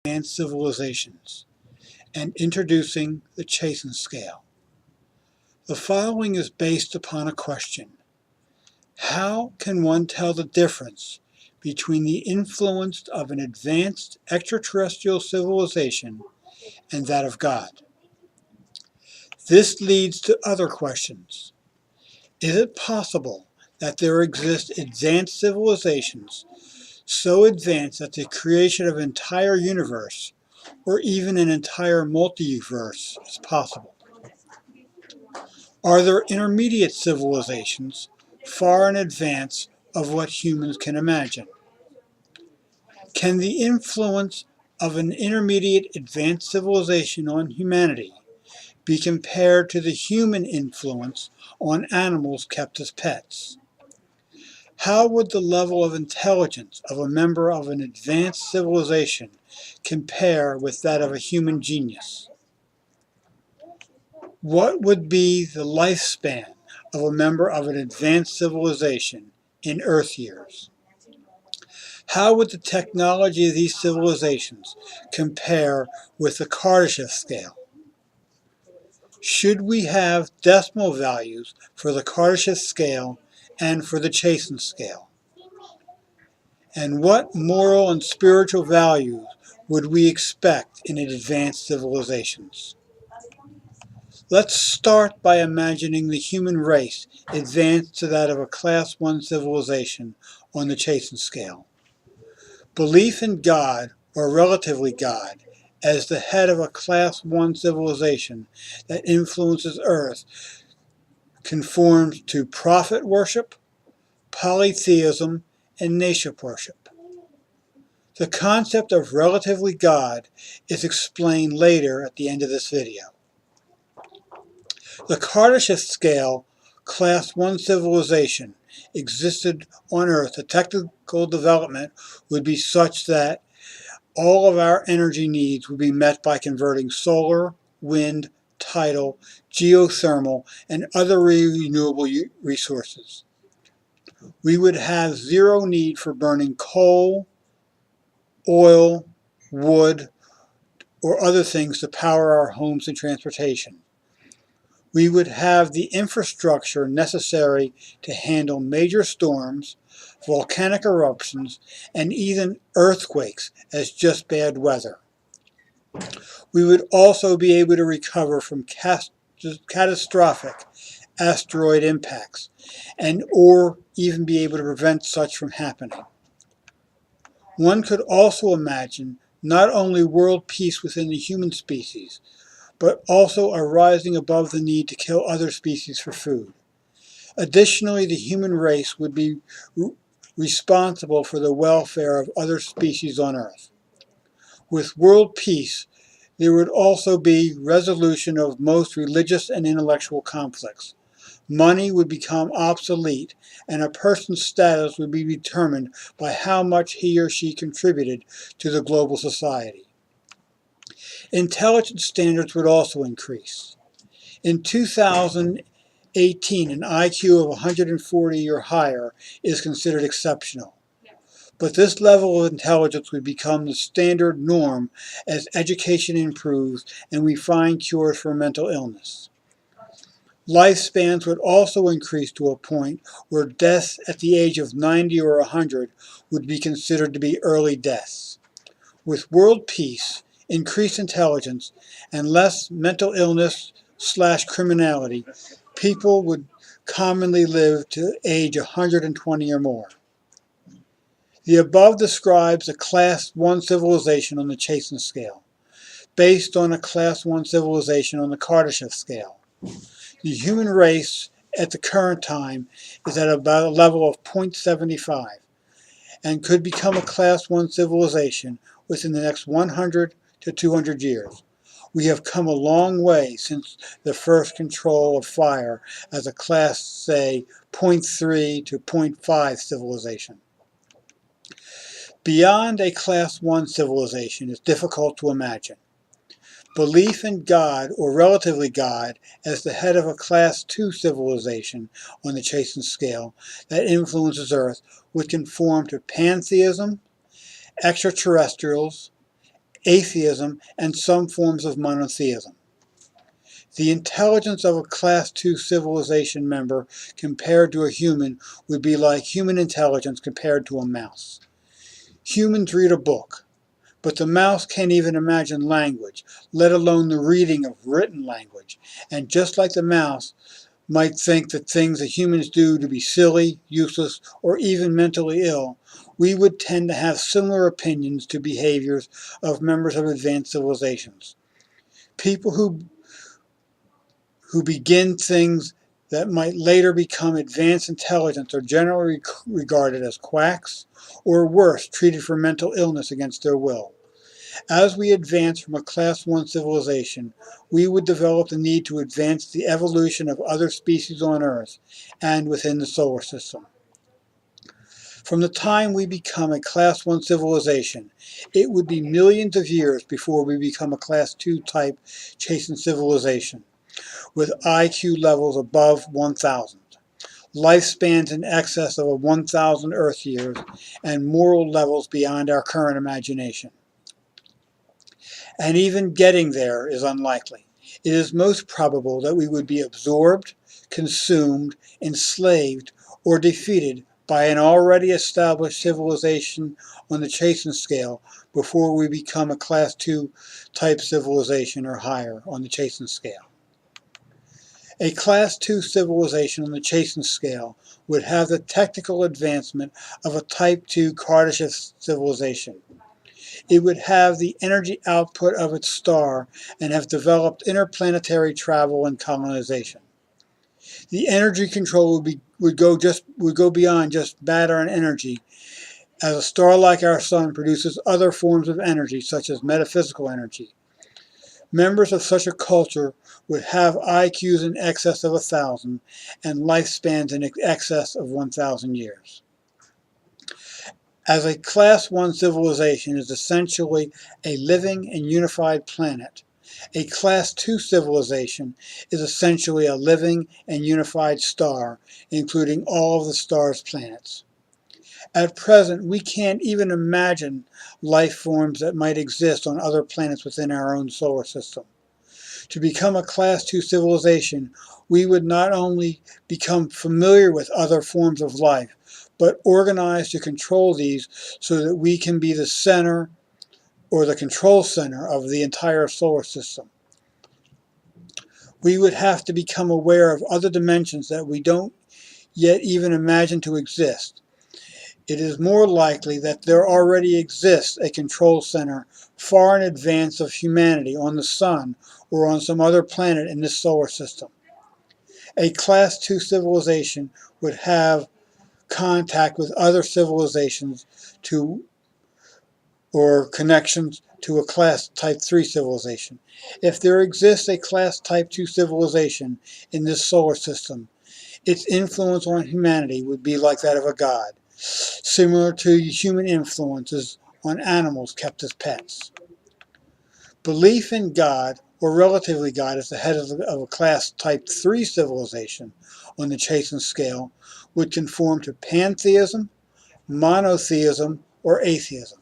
advanced civilizations and introducing the Chasen scale. The following is based upon a question. How can one tell the difference between the influence of an advanced extraterrestrial civilization and that of God? This leads to other questions. Is it possible that there exist advanced civilizations so advanced that the creation of an entire universe or even an entire multiverse is possible? Are there intermediate civilizations far in advance of what humans can imagine? Can the influence of an intermediate advanced civilization on humanity be compared to the human influence on animals kept as pets? How would the level of intelligence of a member of an advanced civilization compare with that of a human genius? What would be the lifespan of a member of an advanced civilization in Earth years? How would the technology of these civilizations compare with the Kardashev scale? Should we have decimal values for the Kardashev scale and for the Chasen scale? And what moral and spiritual values would we expect in advanced civilizations? Let's start by imagining the human race advanced to that of a Class 1 civilization on the Chasen scale. Belief in God, or relatively God, as the head of a Class 1 civilization that influences Earth conforms to prophet worship, polytheism, and nation worship. The concept of relatively God is explained later at the end of this video. The Kardashev scale Class 1 civilization existed on Earth. The technical development would be such that all of our energy needs would be met by converting solar, wind, tidal, geothermal, and other renewable resources. We would have zero need for burning coal, oil, wood, or other things to power our homes and transportation. We would have the infrastructure necessary to handle major storms, volcanic eruptions, and even earthquakes as just bad weather. We would also be able to recover from catastrophic asteroid impacts or even be able to prevent such from happening. One could also imagine not only world peace within the human species, but also a rising above the need to kill other species for food. Additionally, the human race would be responsible for the welfare of other species on Earth. With world peace, there would also be resolution of most religious and intellectual conflicts. Money would become obsolete, and a person's status would be determined by how much he or she contributed to the global society. Intelligence standards would also increase. In 2018, an IQ of 140 or higher is considered exceptional. But this level of intelligence would become the standard norm as education improves and we find cures for mental illness. Lifespans would also increase to a point where deaths at the age of 90 or 100 would be considered to be early deaths. With world peace, increased intelligence, and less mental illness/criminality, people would commonly live to age 120 or more. The above describes a Class 1 civilization on the Chasen scale, based on a Class 1 civilization on the Kardashev scale. The human race at the current time is at about a level of 0.75 and could become a Class 1 civilization within the next 100 to 200 years. We have come a long way since the first control of fire as a Class, say, 0.3 to 0.5 civilization. Beyond a Class 1 civilization is difficult to imagine. Belief in God, or relatively God, as the head of a Class 2 civilization on the Chasen scale that influences Earth would conform to pantheism, extraterrestrials, atheism, and some forms of monotheism. The intelligence of a Class II civilization member compared to a human would be like human intelligence compared to a mouse. Humans read a book, but the mouse can't even imagine language, let alone the reading of written language. And just like the mouse might think that things that humans do to be silly, useless, or even mentally ill, we would tend to have similar opinions to behaviors of members of advanced civilizations. People who begin things that might later become advanced intelligence are generally regarded as quacks, or worse, treated for mental illness against their will. As we advance from a Class I civilization, we would develop the need to advance the evolution of other species on Earth and within the solar system. From the time we become a Class I civilization, it would be millions of years before we become a Class II type Chasen civilization, with IQ levels above 1,000, lifespans in excess of 1,000 Earth years, and moral levels beyond our current imagination. And even getting there is unlikely. It is most probable that we would be absorbed, consumed, enslaved, or defeated by an already established civilization on the Chasen scale before we become a Class II type civilization or higher on the Chasen scale. A Class II civilization on the Chasen scale would have the technical advancement of a Type II Kardashev civilization. It would have the energy output of its star and have developed interplanetary travel and colonization. The energy control would go beyond just matter and energy, as a star like our sun produces other forms of energy, such as metaphysical energy. Members of such a culture would have IQs in excess of 1,000 and lifespans in excess of 1,000 years. As a Class I civilization is essentially a living and unified planet, a Class II civilization is essentially a living and unified star, including all of the star's planets. At present, we can't even imagine life forms that might exist on other planets within our own solar system. To become a Class II civilization, we would not only become familiar with other forms of life, but organize to control these so that we can be the center or the control center of the entire solar system. We would have to become aware of other dimensions that we don't yet even imagine to exist. It is more likely that there already exists a control center far in advance of humanity on the Sun or on some other planet in this solar system. A Class II civilization would have contact with other civilizations or connections to a Class Type III civilization. If there exists a Class Type II civilization in this solar system, its influence on humanity would be like that of a god, similar to human influences on animals kept as pets. Belief in God, or relatively God, as the head of a Class Type III civilization on the Chasen scale would conform to pantheism, monotheism, or atheism.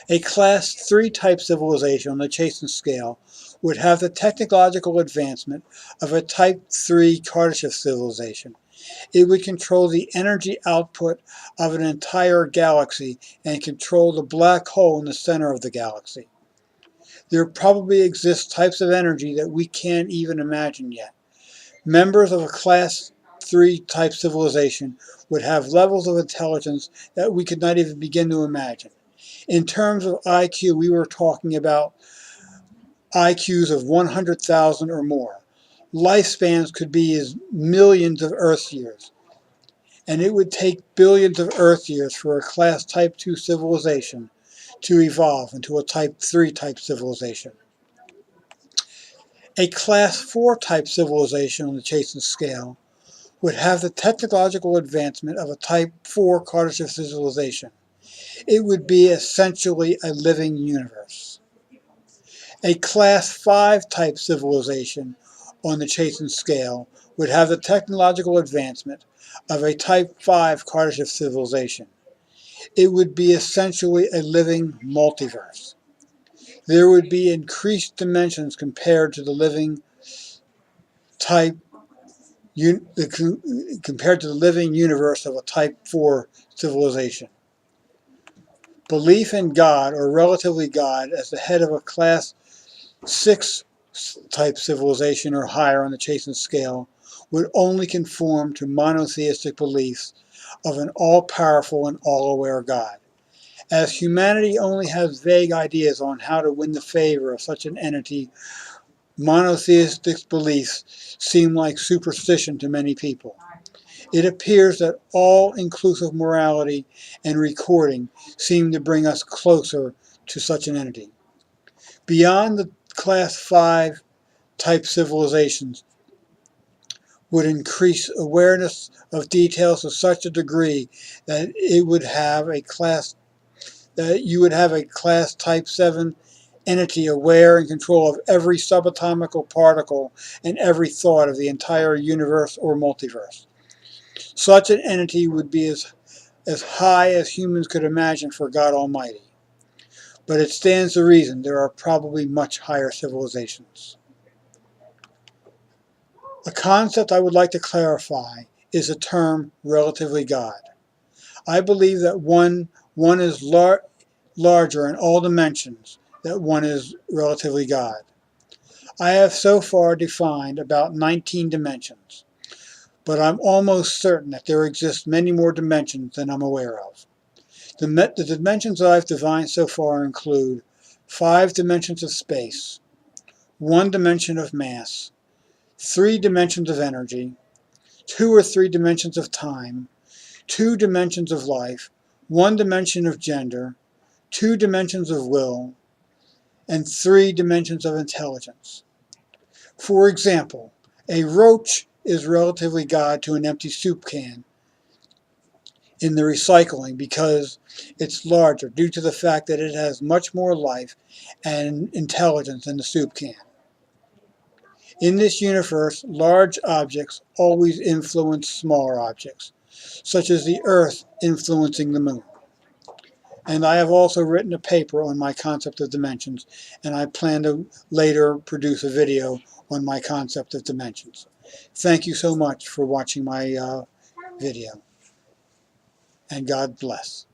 A Class III type civilization on the Chasen scale would have the technological advancement of a Type III Kardashev civilization. It would control the energy output of an entire galaxy and control the black hole in the center of the galaxy. There probably exist types of energy that we can't even imagine yet. Members of a Class III type civilization would have levels of intelligence that we could not even begin to imagine. In terms of IQ, we were talking about IQs of 100,000 or more. Lifespans could be as millions of Earth years. And it would take billions of Earth years for a Class Type II civilization to evolve into a Type III type civilization. A Class IV type civilization on the Chasen scale would have the technological advancement of a Type IV Kardashev civilization. It would be essentially a living universe. A Class V type civilization on the Chasen scale would have the technological advancement of a Type V Kardashev civilization. It would be essentially a living multiverse. there would be increased dimensions compared to the living type compared to the living universe of a Type 4 civilization. Belief in God, or relatively God, as the head of a Class 6 type civilization or higher on the Chasen scale would only conform to monotheistic beliefs of an all-powerful and all-aware God. As humanity only has vague ideas on how to win the favor of such an entity, monotheistic beliefs seem like superstition to many people. It appears that all-inclusive morality and recording seem to bring us closer to such an entity. Beyond the Class 5 type civilizations would increase awareness of details to such a degree that it would have a class that you would have a Class Type 7 entity aware and control of every subatomic particle and every thought of the entire universe or multiverse. Such an entity would be as high as humans could imagine for God Almighty. But it stands to reason there are probably much higher civilizations. A concept I would like to clarify is the term relatively God. I believe that one is larger in all dimensions, that one is relatively God. I have so far defined about 19 dimensions, but I'm almost certain that there exist many more dimensions than I'm aware of. The dimensions that I've defined so far include 5 dimensions of space, 1 dimension of mass, 3 dimensions of energy, 2 or 3 dimensions of time, 2 dimensions of life, 1 dimension of gender, 2 dimensions of will, and 3 dimensions of intelligence. For example, a roach is relatively God to an empty soup can in the recycling because it's larger due to the fact that it has much more life and intelligence than the soup can. In this universe, large objects always influence smaller objects, such as the Earth influencing the Moon. And I have also written a paper on my concept of dimensions, and I plan to later produce a video on my concept of dimensions. Thank you so much for watching my video, and God bless.